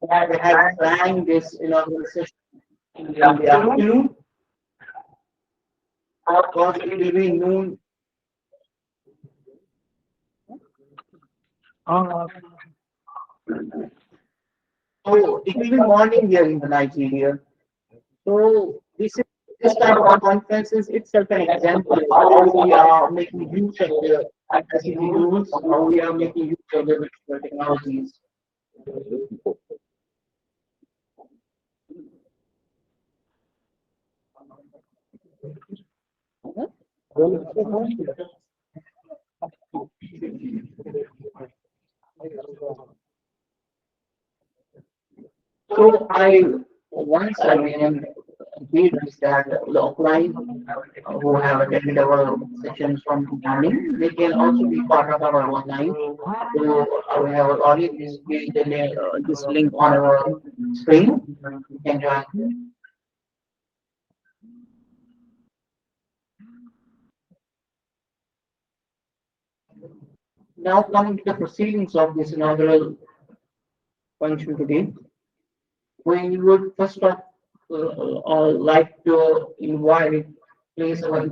We have planned this inaugural session in the afternoon. Because it will be noon. So it will be morning here in the Nigeria. So this type of conference is itself an example of how we are making use of the ICT tools, how we are making use of the digital technologies. So I once again agreed with that the offline who have attended our sessions from the morning, they can also be part of our online. So we have already displayed this link on our screen. You can join. Now coming to the proceedings of this inaugural function today, we would first of all like to invite please our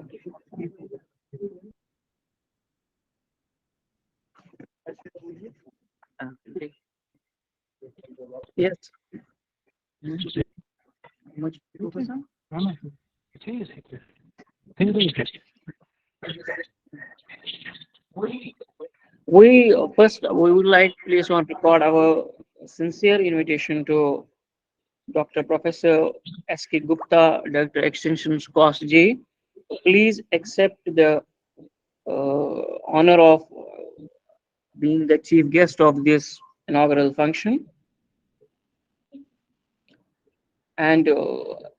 Yes. much We would like to place on record our sincere invitation to Dr. Professor S.K. Gupta, Director Extensions Cost J. Please accept the honor of being the chief guest of this inaugural function. And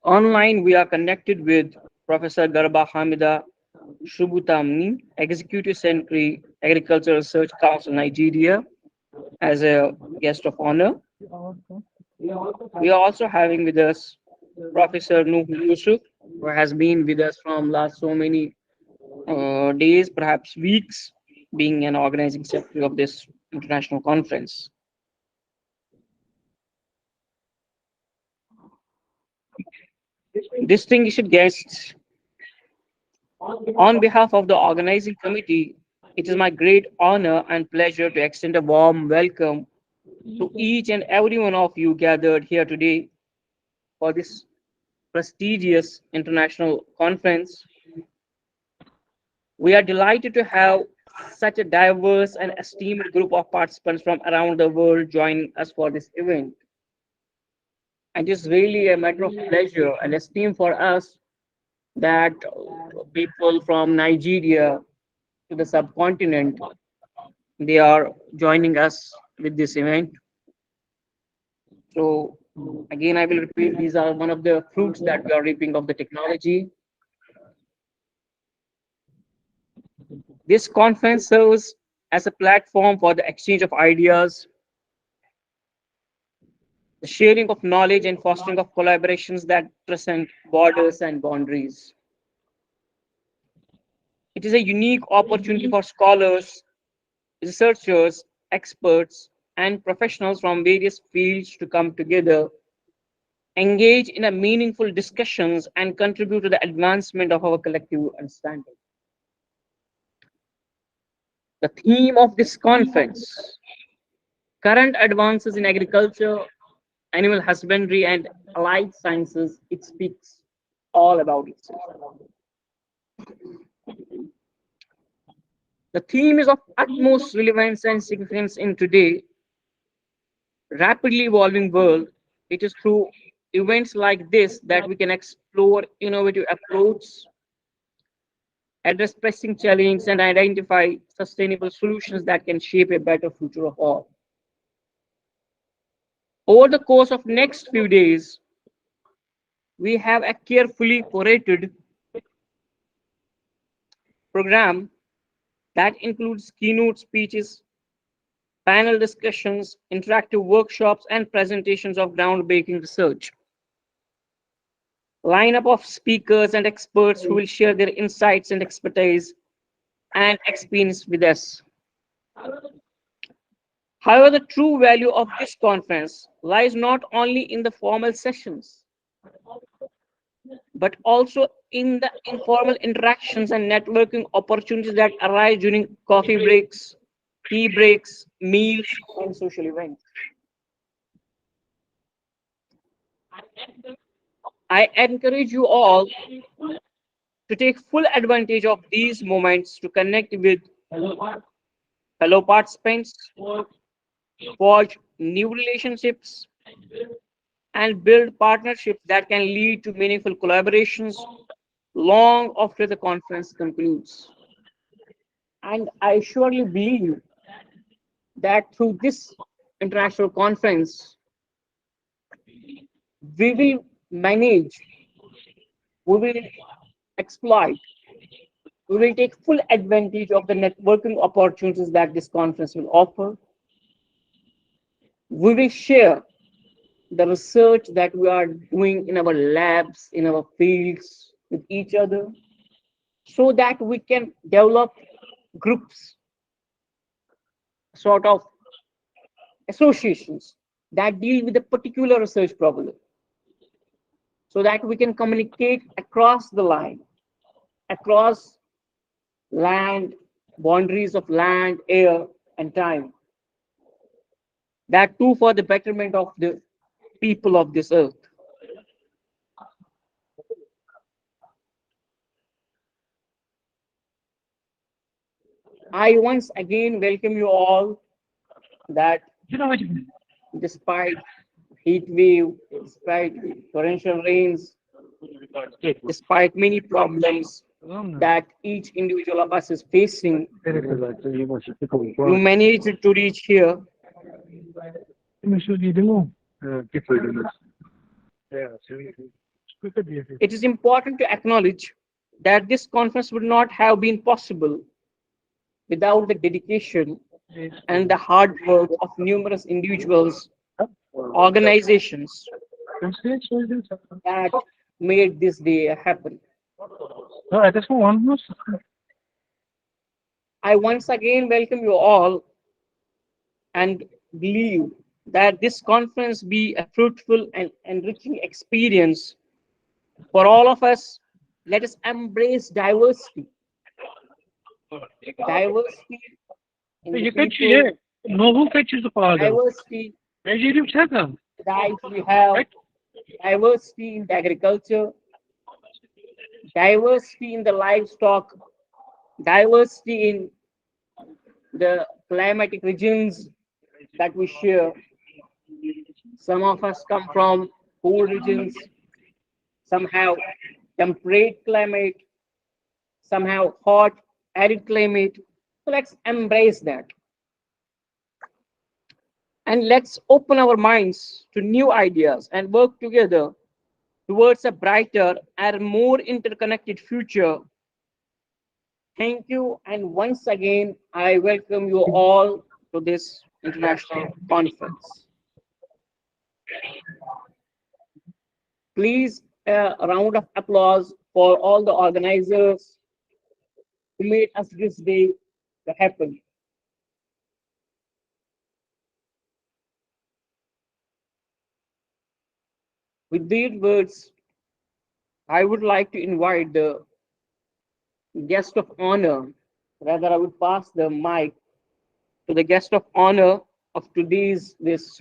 online, we are connected with Professor Garba Hamida Shubutamni, Executive Secretary, Agricultural Research Council, Nigeria, as a guest of honor. We are also having with us Professor Nuh Yusuf, who has been with us from last so many days, perhaps weeks, being an organizing secretary of this international conference. Distinguished guests, on behalf of the organizing committee, it is my great honor and pleasure to extend a warm welcome to each and every one of you gathered here today for this prestigious international conference. We are delighted to have such a diverse and esteemed group of participants from around the world joining us for this event. And it's really a matter of pleasure and esteem for us that people from Nigeria to the subcontinent, they are joining us with this event. So again, I will repeat, these are one of the fruits that we are reaping of the technology. This conference serves as a platform for the exchange of ideas, the sharing of knowledge and fostering of collaborations that transcend borders and boundaries. It is a unique opportunity for scholars, researchers, experts, and professionals from various fields to come together, engage in a meaningful discussions, and contribute to the advancement of our collective understanding. The theme of this conference, current advances in agriculture, animal husbandry, and allied sciences, it speaks all about itself. The theme is of utmost relevance and significance in today rapidly evolving world. It is through events like this that we can explore innovative approaches, address pressing challenges, and identify sustainable solutions that can shape a better future of all. Over the course of next few days, we have a carefully curated program that includes keynote speeches, panel discussions, interactive workshops, and presentations of groundbreaking research. Lineup of speakers and experts who will share their insights and expertise and experience with us. However, the true value of this conference lies not only in the formal sessions, but also in the informal interactions and networking opportunities that arise during coffee breaks, tea breaks, meals, and social events. I encourage you all to take full advantage of these moments to connect with fellow participants, forge new relationships, and build partnerships that can lead to meaningful collaborations long after the conference concludes. And I surely believe that through this international conference, we will manage, we will exploit, we will take full advantage of the networking opportunities that this conference will offer. We will share the research that we are doing in our labs, in our fields with each other, so that we can develop groups, sort of associations that deal with a particular research problem, so that we can communicate across the line, across land, boundaries of land, air, and time. That too for the betterment of the people of this earth. I once again welcome you all that despite heat wave, despite torrential rains, despite many problems that each individual of us is facing, you managed to reach here. It is important to acknowledge that this conference would not have been possible without the dedication and the hard work of numerous individuals, organizations that made this day happen. I once again welcome you all and believe that this conference be a fruitful and enriching experience for all of us. Let us embrace diversity, diversity in the people, diversity that we have, diversity in the agriculture, diversity in the livestock, diversity in the climatic regions that we share. Some of us come from cool regions, some have temperate climate, some have hot, arid climate. So let's embrace that. And let's open our minds to new ideas and work together towards a brighter and more interconnected future. Thank you. And once again, I welcome you all to this international conference. Please, a round of applause for all the organizers who made us this day to happen. With these words, I would like to invite the guest of honor. Rather, I would pass the mic to the guest of honor of today's this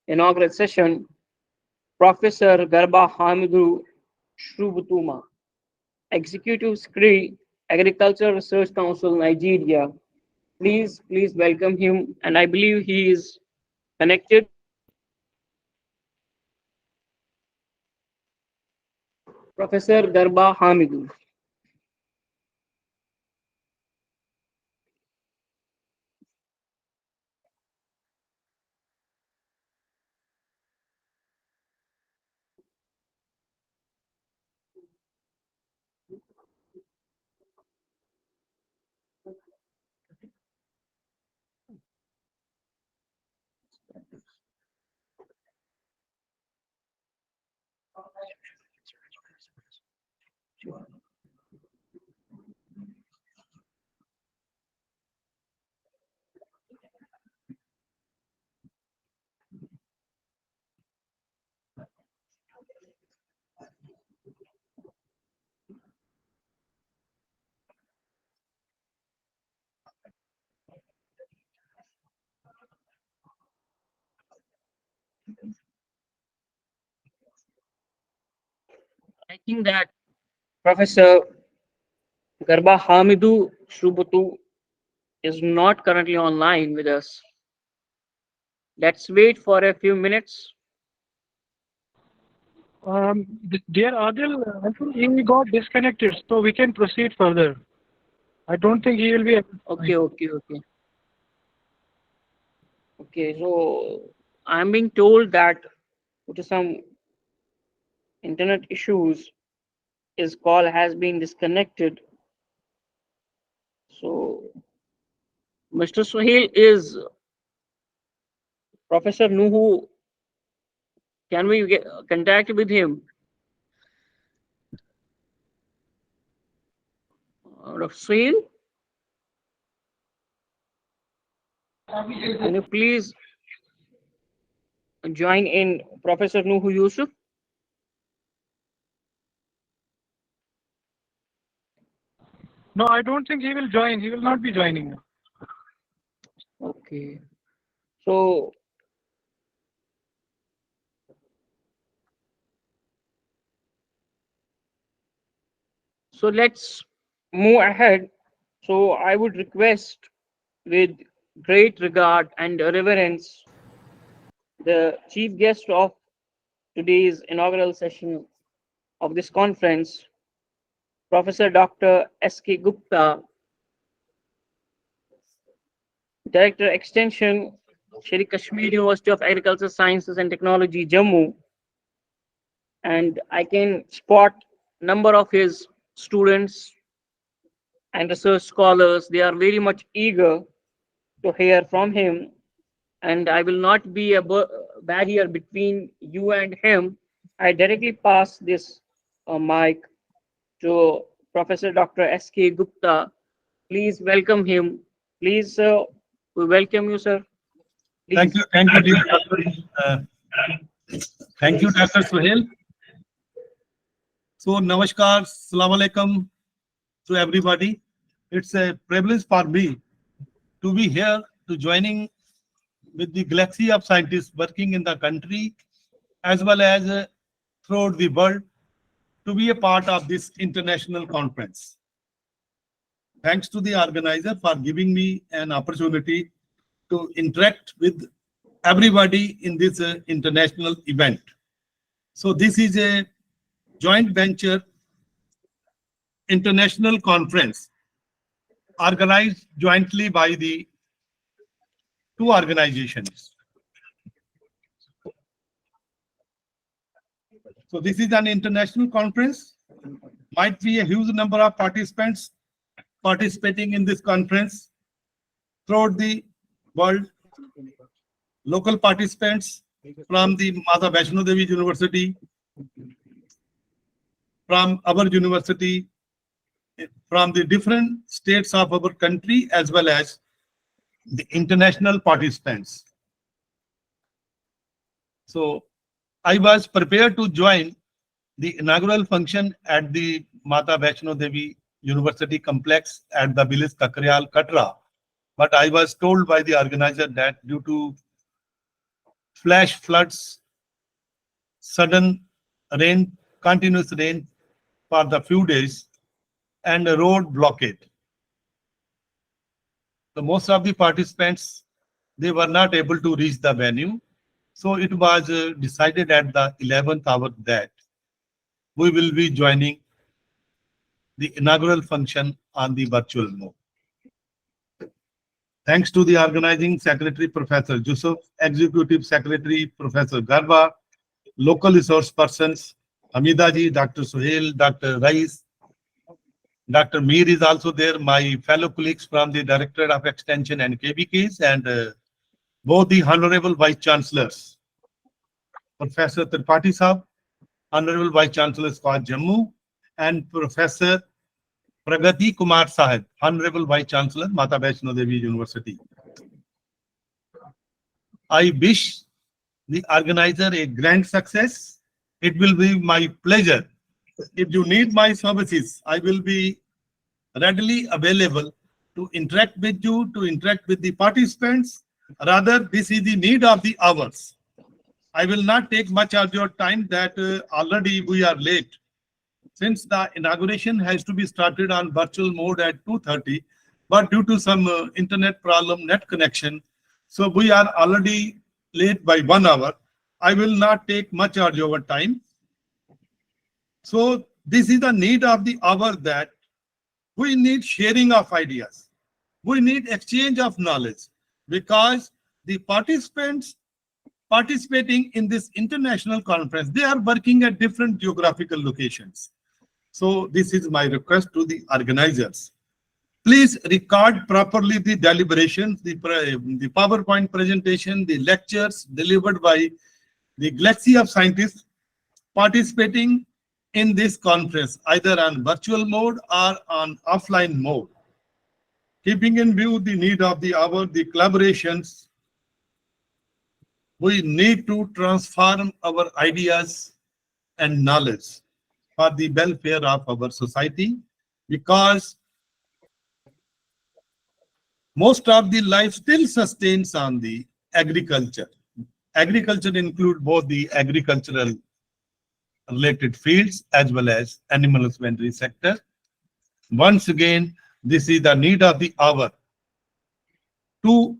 inaugural session, Professor Garba Hamidu Shrubutuma, Executive Secretary, Agriculture Research Council, Nigeria. Please welcome him. And I believe he is connected. Professor Garba Hamidu. I think that Professor Garba Hamidu Shrubutu is not currently online with us. Let's wait for a few minutes. Dear Adil, I think he got disconnected, so we can proceed further. I don't think he will be able to Okay, join. okay, okay. Okay, so I'm being told that due to some internet issues, his call has been disconnected. So Mr. Suhail is Professor Nuhu. Can we get contact with him? Dr. Suhail, can you please join in Professor Nuhu Yusuf? No, I don't think he will join. He will not be joining. Okay. So let's move ahead. So I would request with great regard and reverence the chief guest of today's inaugural session of this conference, Professor Dr. S.K. Gupta, Director Extension, Shri Kashmir University of Agricultural Sciences and Technology, Jammu, and I can spot number of his students and research scholars. They are very much eager to hear from him, and I will not be a barrier between you and him. I directly pass this mic to Professor Dr. S.K. Gupta. Please welcome him. Please, sir, we welcome you, sir. Please. Thank you, dear. Uh, Thank you, Dr. Suhail. So, Namaskar, Salam Alaikum to everybody. It's a privilege for me to be here to joining with the galaxy of scientists working in the country as well as throughout the world to be a part of this international conference. Thanks to the organizer for giving me an opportunity to interact with everybody in this international event. So this is a joint venture international conference organized jointly by the two organizations. So this is an international conference. Might be a huge number of participants participating in this conference throughout the world. Local participants from the Mata Vaishno Devi University, from our university, from the different states of our country, as well as the international participants. So I was prepared to join the inaugural function at the Mata Vaishno Devi University complex at the village Kakriyal, Katra. But I was told by the organizer that due to flash floods, sudden rain, continuous rain for the few days, and a road blockade, the most of the participants, they were not able to reach the venue. So it was decided at the 11th hour that we will be joining the inaugural function on the virtual mode. Thanks to the organizing secretary, Professor Yusuf, executive secretary, Professor Garba, local resource persons, Hamidaji, Dr. Suhail, Dr. Rais, Dr. Mir is also there, my fellow colleagues from the Directorate of Extension and KBKs, and both the Honorable Vice Chancellors, Professor Tripathi Saab, Honorable Vice Chancellor Squad Jammu, and Professor Pragati Kumar Sahib, Honorable Vice Chancellor, Mata Vaishno Devi University. I wish the organizer a grand success. It will be my pleasure. If you need my services, I will be readily available to interact with you, to interact with the participants. Rather, this is the need of the hours. I will not take much of your time that already we are late. Since the inauguration has to be started on virtual mode at 2:30, but due to some internet problem, net connection, so we are already late by 1 hour. I will not take much of your time. So this is the need of the hour, that we need sharing of ideas. We need exchange of knowledge, because the participants participating in this international conference, they are working at different geographical locations. So this is my request to the organizers. Please record properly the deliberations, the PowerPoint presentation, the lectures delivered by the galaxy of scientists participating in this conference, either on virtual mode or on offline mode. Keeping in view the need of the hour, the collaborations, we need to transform our ideas and knowledge for the welfare of our society, because most of the life still sustains on the agriculture. Agriculture include both the agricultural related fields as well as animal husbandry sector. Once again, this is the need of the hour to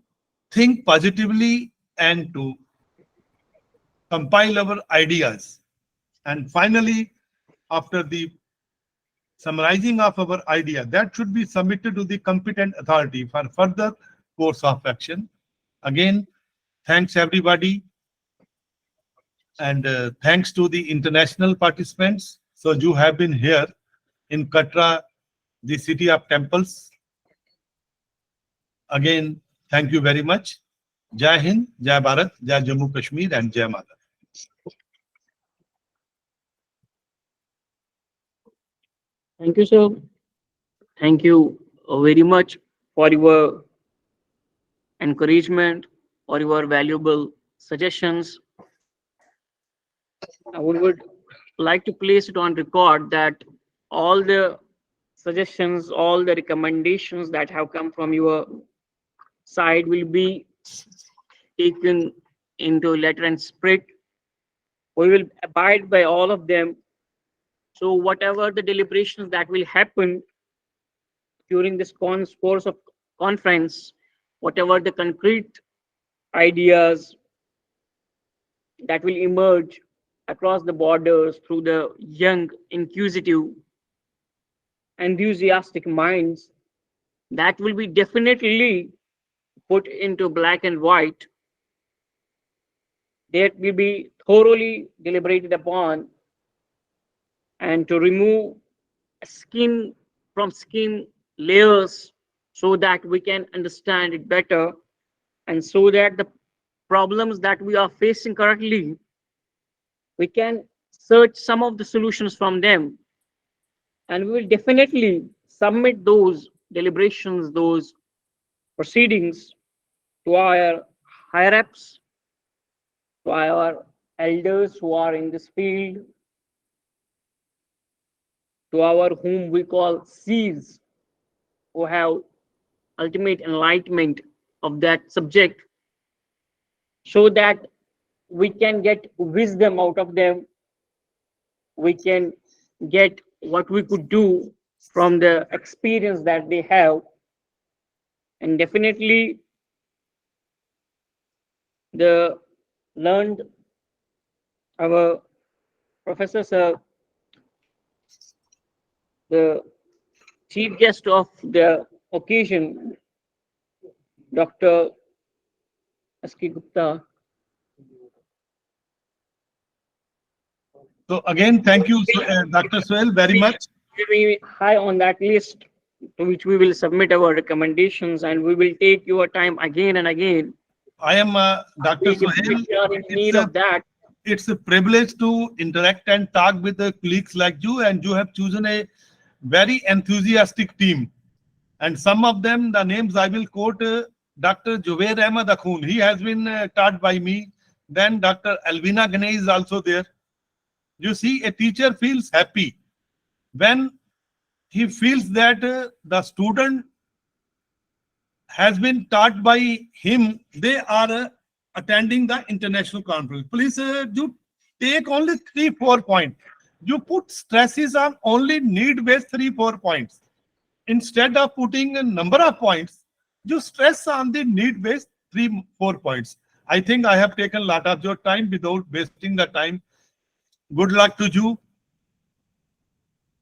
think positively and to compile our ideas. And finally, after the summarizing of our idea, that should be submitted to the competent authority for further course of action. Again, thanks everybody, and thanks to the international participants. So you have been here in Katra, the city of temples. Again, thank you very much. Jai Hind, Jai Bharat, Jai Jammu Kashmir, and Jai Mata. Thank you, sir. Thank you very much for your encouragement or your valuable suggestions. I would like to place it on record that all the suggestions, all the recommendations that have come from your side will be taken into letter and spirit. We will abide by all of them. So whatever the deliberations that will happen during this course of conference, whatever the concrete ideas that will emerge across the borders through the young, inquisitive, enthusiastic minds, that will be definitely put into black and white. That will be thoroughly deliberated upon, and to remove skin from skin layers so that we can understand it better, and so that the problems that we are facing currently, we can search some of the solutions from them, and we will definitely submit those deliberations, those proceedings to our higher ups, to our elders who are in this field, to our whom we call seers, who have ultimate enlightenment of that subject, so that we can get wisdom out of them, we can get what we could do from the experience that they have. And definitely the learned, our professor sir, the chief guest of the occasion, Dr. S.K. Gupta. So again, thank you, Dr. Sohail, very much. Will be high on that list, to which we will submit our recommendations, and we will take your time again and again. I am Dr. Sohail. We are in need of that. It's a privilege to interact and talk with the colleagues like you, and you have chosen a very enthusiastic team. And some of them, the names I will quote, Dr. Jubair Ahmed Akhun, he has been taught by me. Then Dr. Alvina Ganey is also there. You see, a teacher feels happy when he feels that the student has been taught by him. They are attending the international conference. Please, you take only 3 4 points. You put stresses on only need-based 3 4 points. Instead of putting a number of points, you stress on the need-based 3 4 points. I think I have taken a lot of your time without wasting the time. Good luck to you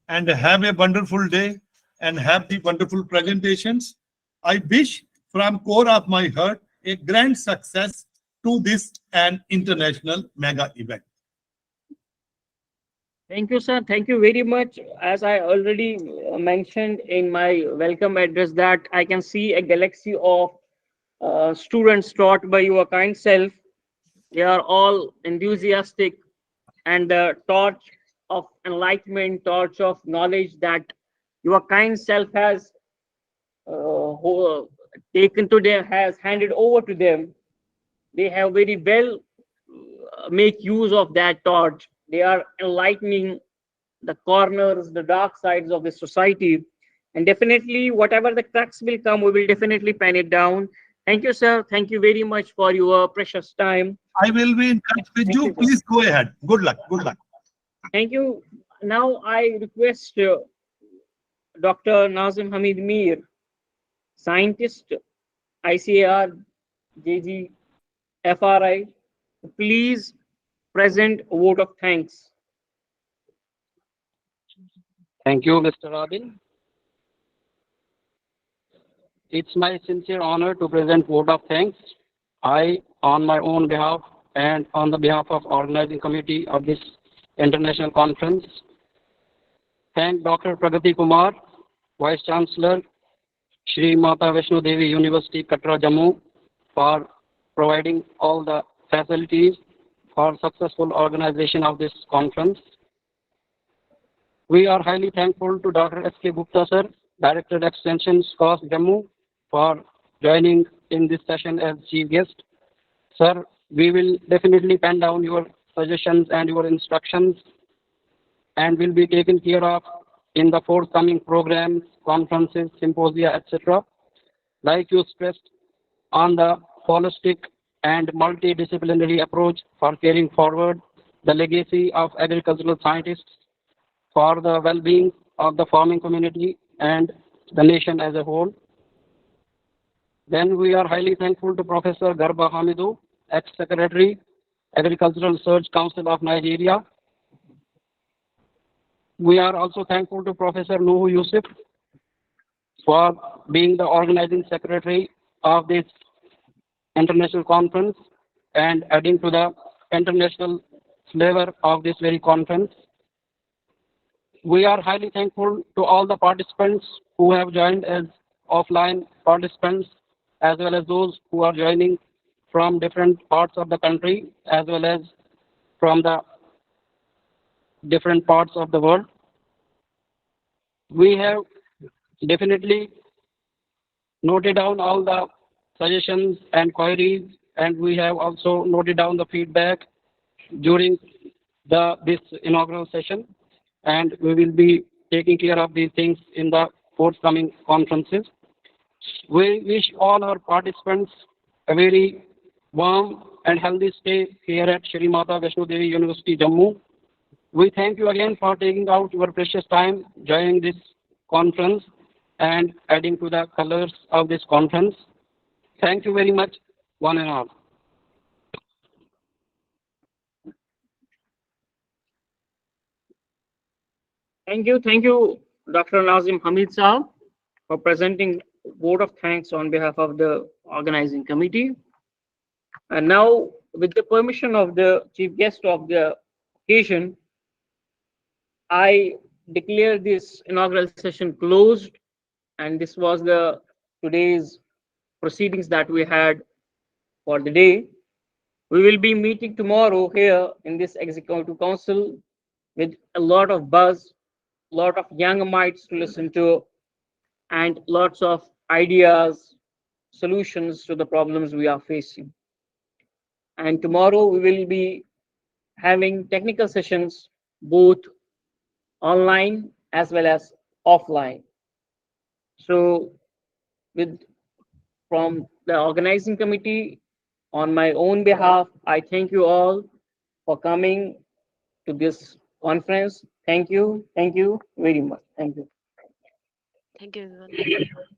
and have a wonderful day and have the wonderful presentations. I wish from core of my heart a grand success to this an international mega event. Thank you, sir. Thank you very much. As I already mentioned in my welcome address, that I can see a galaxy of students taught by your kind self. They are all enthusiastic, and the torch of enlightenment, torch of knowledge that your kind self has taken to them, has handed over to them. They have very well make use of that torch. They are enlightening the corners, the dark sides of the society. And definitely, whatever the cracks will come, we will definitely pen it down. Thank you, sir. Thank you very much for your precious time. I will be in touch with Thank you. you, sir. Please go ahead. Good luck. Good luck. Thank you. Now I request Dr. Nazim Hamid Mir, scientist, ICAR, JGFRI, please present a vote of thanks. Thank you, Mr. Rabin. It's my sincere honor to present vote of thanks. I, on my own behalf and on the behalf of organizing committee of this international conference, thank Dr. Pragati Kumar, Vice Chancellor, Shri Mata Vaishno Devi University, Katra, Jammu, for providing all the facilities for successful organization of this conference. We are highly thankful to Dr. S.K. Gupta, sir, Director Extension, SCOS, Jammu, for joining in this session as chief guest. Sir, we will definitely pen down your suggestions and your instructions and will be taken care of in the forthcoming programs, conferences, symposia, etc. Like you stressed on the holistic and multidisciplinary approach for carrying forward the legacy of agricultural scientists for the well-being of the farming community and the nation as a whole. Then we are highly thankful to Professor Garba Hamidu, ex-secretary, Agricultural Research Council of Nigeria. We are also thankful to Professor Nuhu Yusuf for being the organizing secretary of this international conference and adding to the international flavor of this very conference. We are highly thankful to all the participants who have joined as offline participants, as well as those who are joining from different parts of the country, as well as from the different parts of the world. We have definitely noted down all the suggestions and queries, and we have also noted down the feedback during this inaugural session, and we will be taking care of these things in the forthcoming conferences. We wish all our participants a very warm and healthy stay here at Shri Mata Vaishno Devi University, Jammu. We thank you again for taking out your precious time joining this conference and adding to the colors of this conference. Thank you very much, one and all. Thank you, Dr. Nazim Hamid Saab, for presenting vote of thanks on behalf of the organizing committee. And now, with the permission of the chief guest of the occasion, I declare this inaugural session closed, and this was the today's proceedings that we had for the day. We will be meeting tomorrow here in this executive council with a lot of buzz, lot of young minds to listen to, and lots of ideas, solutions to the problems we are facing. And tomorrow we will be having technical sessions both online as well as offline. So with from the organizing committee, On my own behalf, I thank you all for coming to this conference. Thank you. Thank you very much. Thank you. Thank you, everyone.